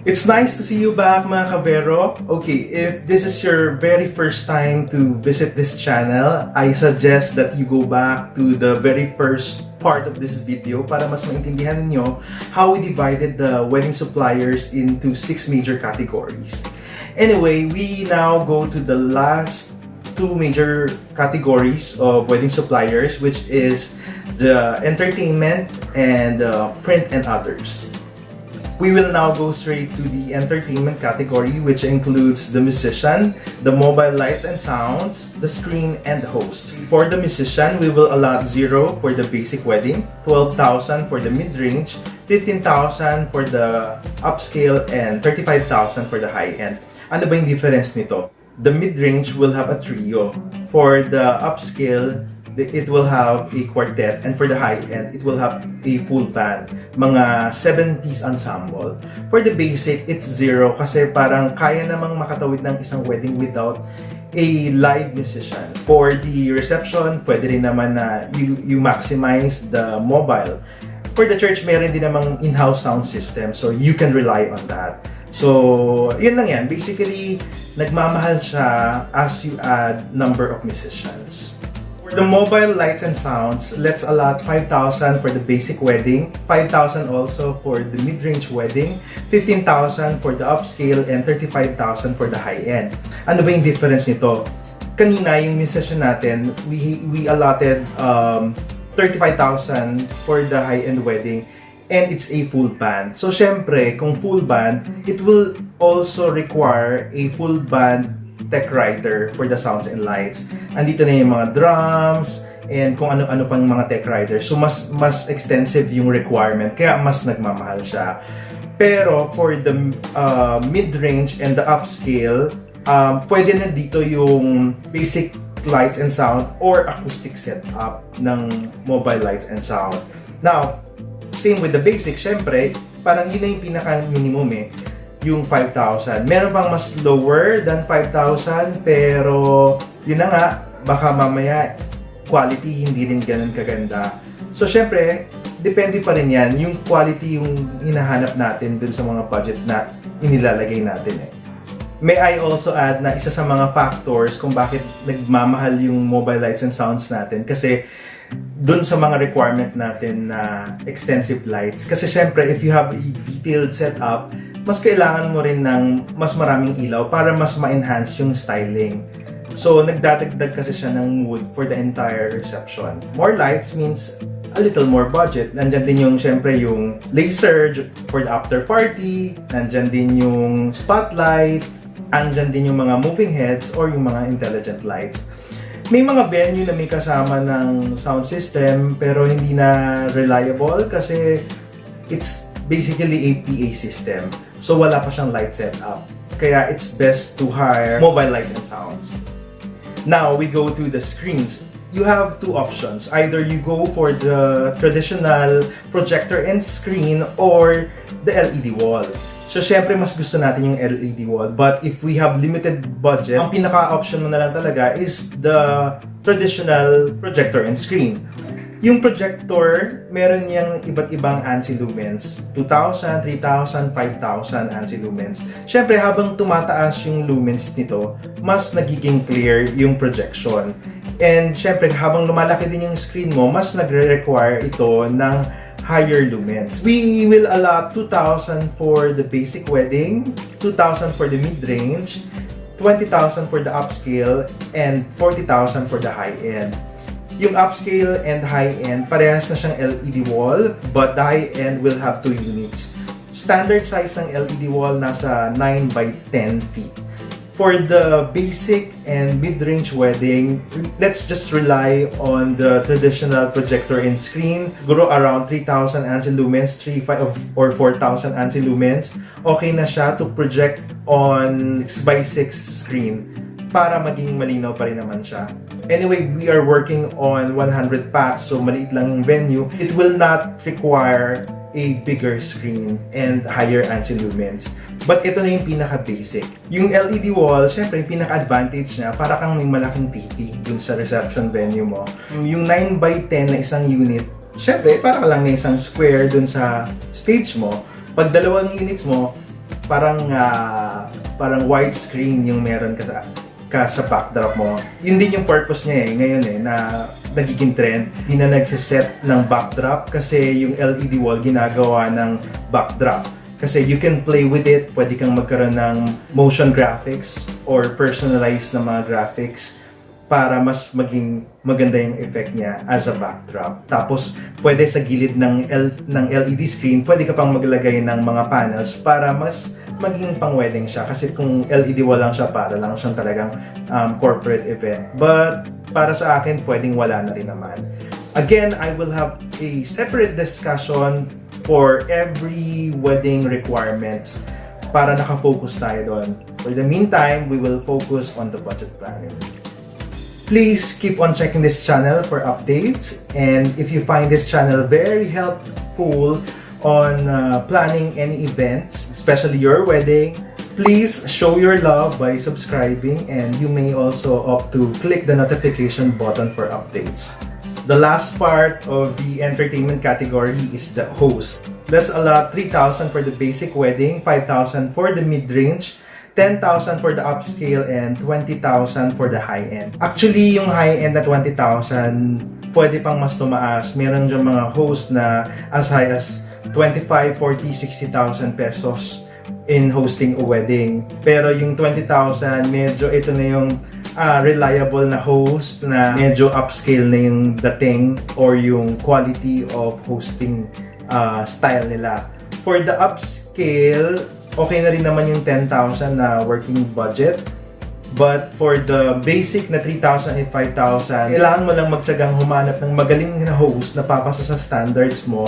It's nice to see you back, mga kabero. Okay, if this is your very first time to visit this channel, I suggest that you go back to the very first part of this video para mas maintindihan niyo how we divided the wedding suppliers into 6 major categories. Anyway, we now go to the last 2 major categories of wedding suppliers, which is the entertainment and print and others. We will now go straight to the entertainment category, which includes the musician, the mobile lights and sounds, the screen, and the host. For the musician, we will allot 0 for the basic wedding, 12,000 for the mid-range, 15,000 for the upscale, and 35,000 for the high-end. Ano ba yung difference nito? The mid-range will have a trio. For the upscale, it will have a quartet, and for the high-end, it will have a full band, mga 7-piece ensemble. For the basic, it's 0 kasi parang kaya namang makatawid ng isang wedding without a live musician. For the reception, pwede rin naman na you maximize the mobile. For the church, meron din namang in-house sound system, so you can rely on that. So, yun lang yan. Basically, nagmamahal siya as you add number of musicians. For the mobile lights and sounds, let's allot 5,000 for the basic wedding, 5,000 also for the mid-range wedding, 15,000 for the upscale, and 35,000 for the high-end. Ano ba yung difference nito? Kanina, yung musician natin, we allotted 35,000 for the high-end wedding, and it's a full band. So, syempre, kung full band, it will also require a full band tech writer for the sounds and lights. Andito na yung mga drums and kung ano-ano pang mga tech writers. So mas extensive yung requirement kaya mas nagmamahal siya. Pero for the mid-range and the upscale, pwede na dito yung basic lights and sound or acoustic setup ng mobile lights and sound. Now, same with the basic, syempre, parang yun na yung pinaka-minimum yung 5,000. Meron pang mas lower than 5,000 pero yun na nga, baka mamaya quality hindi rin ganun kaganda. So syempre, depende pa rin yan. Yung quality yung hinahanap natin dun sa mga budget na inilalagay natin May I also add na isa sa mga factors kung bakit nagmamahal yung mobile lights and sounds natin kasi dun sa mga requirement natin na extensive lights. Kasi syempre, if you have a detailed setup, mas kailangan mo rin ng mas maraming ilaw para mas ma-enhance yung styling. So, nagdadagdag kasi siya ng mood for the entire reception. More lights means a little more budget. Nandyan din yung, syempre, yung laser for the after party. Nandyan din yung spotlight. Nandyan din yung mga moving heads or yung mga intelligent lights. May mga venue na may kasama ng sound system pero hindi na reliable kasi it's basically a PA system. So wala pa siyang light setup. Kaya it's best to hire mobile lights and sounds. Now we go to the screens. You have 2 options. Either you go for the traditional projector and screen or the LED wall. So, syempre, mas gusto natin yung LED wall. But if we have limited budget, ang pinaka-option mo na lang talaga is the traditional projector and screen. Yung projector, meron niyang iba't ibang ANSI lumens. 2,000, 3,000, 5,000 ANSI lumens. Syempre, habang tumataas yung lumens nito, mas nagiging clear yung projection. And syempre, habang lumalaki din yung screen mo, mas nagre-require ito ng higher lumens. We will allot 2,000 for the basic wedding, 2,000 for the mid-range, 20,000 for the upscale, and 40,000 for the high-end. Yung upscale and high-end, parehas na siyang LED wall, but the high-end will have 2 units. Standard size ng LED wall nasa 9 by 10 feet. For the basic and mid-range wedding, let's just rely on the traditional projector and screen. Siguro around 3,000 ANSI lumens, 3,500 or 4,000 ANSI lumens. Okay na siya to project on 6x6 screen para maging malinaw pa rin naman siya. Anyway, we are working on 100 packs, so maliit lang yung venue. It will not require a bigger screen and higher ANSI lumens. But ito na yung pinaka-basic. Yung LED wall, syempre, yung pinaka-advantage niya, para kang may malaking TV dun sa reception venue mo. Yung 9 by 10 na isang unit, syempre, para ka lang may isang square dun sa stage mo. Pag dalawang units mo, parang widescreen yung meron ka sa backdrop mo. Yun din yung purpose niya ngayon na nagiging trend. Hindi na nagsiset ng backdrop kasi yung LED wall ginagawa ng backdrop. Kasi you can play with it, pwede kang magkaroon ng motion graphics or personalized na mga graphics para mas maging maganda yung effect niya as a backdrop. Tapos, pwede sa gilid ng LED screen, pwede ka pang maglagay ng mga panels para mas maging pang-wedding siya. Kasi kung LED wall lang siya, para lang siyang talagang corporate event. But, para sa akin, pwedeng wala na rin naman. Again, I will have a separate discussion for every wedding requirements para nakafocus tayo doon. For the meantime, we will focus on the budget planning. Please keep on checking this channel for updates, and if you find this channel very helpful on planning any events, especially your wedding, please show your love by subscribing, and you may also opt to click the notification button for updates. The last part of the entertainment category is the host. Let's allot 3,000 for the basic wedding, 5,000 for the mid-range, 10,000 for the upscale, and 20,000 for the high-end. Actually, yung high-end na 20,000, pwede pang mas tumaas. Meron dyan mga host na as high as 25, 40, 60,000 pesos in hosting a wedding. Pero yung 20,000, medyo ito na yung reliable na host na medyo upscale na yung dating or yung quality of hosting style nila. For the upscale, okay na rin naman yung 10,000 na working budget. But for the basic na 3,000 and 5,000, kailangan mo lang magtyagang humanap ng magaling na host na papasa sa standards mo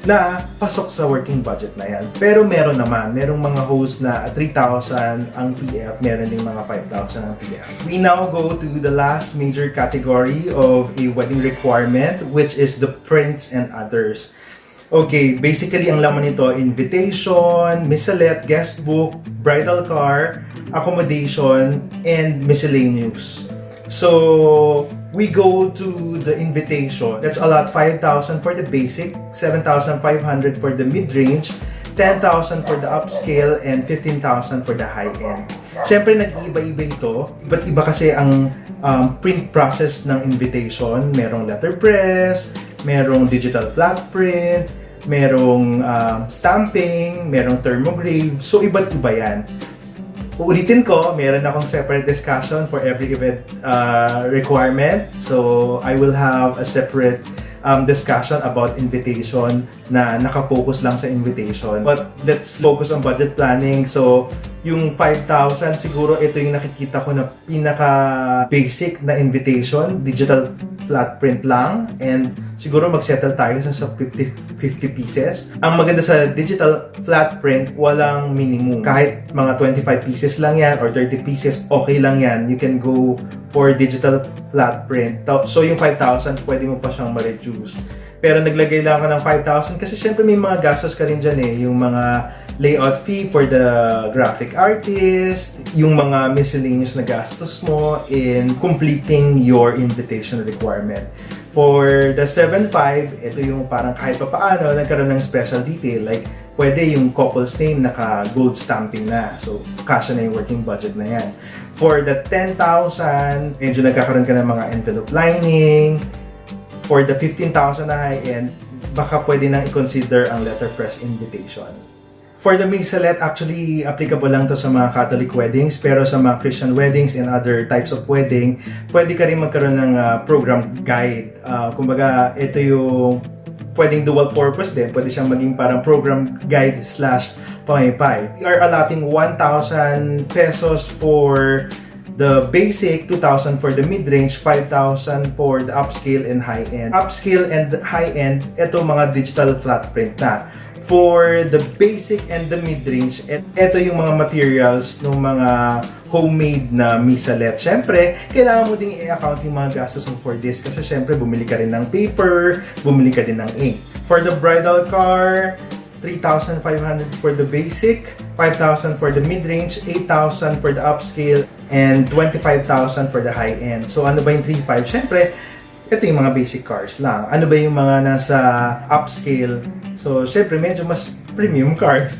na pasok sa working budget na yan. Pero merong mga host na 3,000 ang PF, meron din mga 5,000 ang PF. We now go to the last major category of a wedding requirement, which is the prints and others. Okay, basically ang laman nito, invitation, missalette, guest book, bridal car, accommodation, and miscellaneous. So, we go to the invitation. That's allot 5,000 for the basic, 7,500 for the mid-range, 10,000 for the upscale, and 15,000 for the high-end. Siyempre, nag-iiba-iba ito. Iba't iba kasi ang print process ng invitation. Merong letterpress, merong digital flat print, merong stamping, merong thermograph. So, iba't iba yan. Uulitin ko, meron akong separate discussion for every event requirement. So, I will have a separate discussion about invitation na nakafocus lang sa invitation. But let's focus on budget planning. So, yung 5,000, siguro ito yung nakikita ko na pinaka-basic na invitation. Digital flat print lang. And siguro mag-settle tayo sa 50 pieces. Ang maganda sa digital flat print, walang minimum. Kahit mga 25 pieces lang yan or 30 pieces, okay lang yan. You can go for digital flat print. So yung 5,000, pwede mo pa siyang ma-reduce. Pero naglagay lang ako ng 5,000 kasi syempre may mga gastos ka rin dyan yung mga layout fee for the graphic artist, yung mga miscellaneous na gastos mo in completing your invitation requirement. For the 7.5, ito yung parang kahit pa paano nagkaroon ng special detail. Like, pwede yung couple's name naka-gold stamping na. So, kasya na yung working budget na yan. For the 10,000, medyo nagkakaroon ka ng mga envelope lining. For the 15,000 na high-end, baka pwede nang i-consider ang letterpress invitation. For the missalette, actually, applicable lang to sa mga Catholic weddings, pero sa mga Christian weddings and other types of wedding, pwede ka rin magkaroon ng program guide. Kumbaga, ito yung pwedeng dual purpose din. Pwede siyang maging parang program guide / pamipay. We are allotting 1,000 pesos for the basic, 2,000 for the mid-range, 5,000 for the upscale and high-end. Upscale and high-end, ito mga digital flat print na. For the basic and the mid-range, ito yung mga materials ng mga homemade na missalette. Siyempre, kailangan mo ding i-account yung mga gastos mo for this kasi siyempre bumili ka rin ng paper, bumili ka din ng ink. For the bridal car, 3,500 for the basic, 5,000 for the mid-range, 8,000 for the upscale, and 25,000 for the high-end. So ano ba yung 3,500? Siyempre, ito yung mga basic cars lang. Ano ba yung mga nasa upscale? So, syempre, medyo mas premium cars.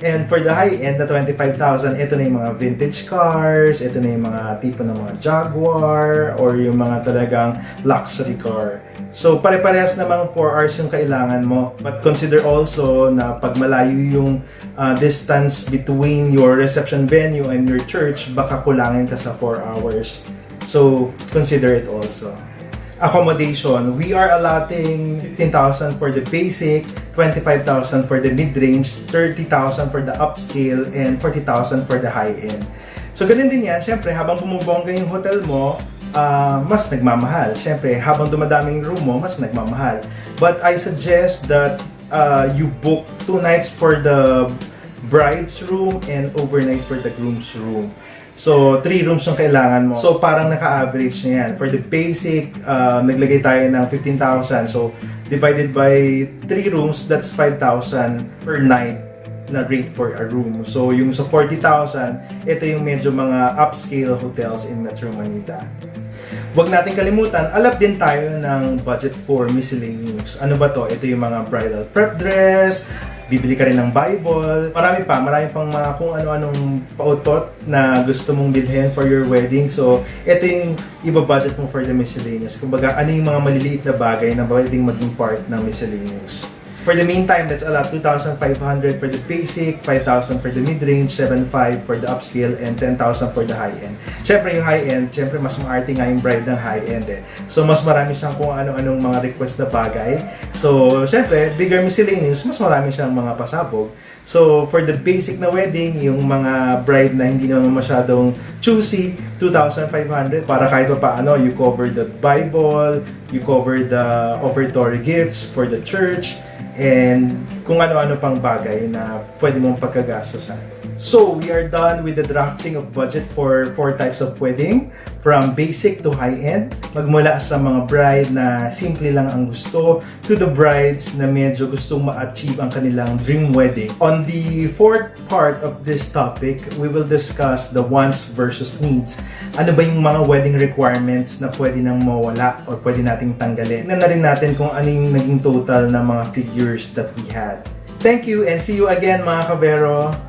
And for the high-end na 25,000, ito na yung mga vintage cars, ito na yung mga tipo ng mga Jaguar, or yung mga talagang luxury car. So, pare-parehas namang 4 hours yung kailangan mo. But consider also na pag malayo yung distance between your reception venue and your church, baka kulangin ka sa 4 hours. So, consider it also. Accommodation, we are allotting 15,000 for the basic, 25,000 for the mid-range, 30,000 for the upscale, and 40,000 for the high-end. So, ganun din yan. Siyempre, habang bumubongga yung hotel mo, mas nagmamahal. Siyempre, habang dumadami yung room mo, mas nagmamahal. But I suggest that you book 2 nights for the bride's room and overnight for the groom's room. So, 3 rooms yung kailangan mo. So, parang naka-average na yan. For the basic, naglagay tayo ng 15,000. So, divided by 3 rooms, that's 5,000 per night na rate for a room. So, yung sa 40,000, ito yung medyo mga upscale hotels in Metro Manila. Huwag natin kalimutan, alat din tayo ng budget for miscellaneous. Ano ba to? Ito yung mga bridal prep dress, bibili ka rin ng Bible, marami pang mga kung ano-anong pautot na gusto mong bilhin for your wedding. So, ito yung iba-budget mo for the miscellaneous. Kumbaga, ano yung mga maliliit na bagay na pwedeng maging part ng miscellaneous. For the meantime, let's allot 2,500 for the basic, 5,000 for the mid-range, 7,500 for the upscale, and 10,000 for the high-end. Siyempre, yung high-end, siyempre mas maarte nga yung bride ng high-end eh. So, mas marami siyang kung ano-anong mga request na bagay. So, siyempre, bigger miscellaneous, mas marami siyang mga pasabog. So, for the basic na wedding, yung mga bride na hindi naman masyadong choosy, 2,500 para kahit pa paano, you cover the Bible, you cover the offertory gifts for the church, and kung ano-ano pang bagay na pwede mong pagkagastosan. So, we are done with the drafting of budget for 4 types of wedding, from basic to high-end, magmula sa mga bride na simple lang ang gusto, to the brides na medyo gustong ma-achieve ang kanilang dream wedding. On the 4th part of this topic, we will discuss the wants versus needs. Ano ba yung mga wedding requirements na pwede nang mawala or pwede nating tanggalin? Tingnan na rin natin kung ano yung naging total na mga figures that we had. Thank you and see you again mga ka-Vero!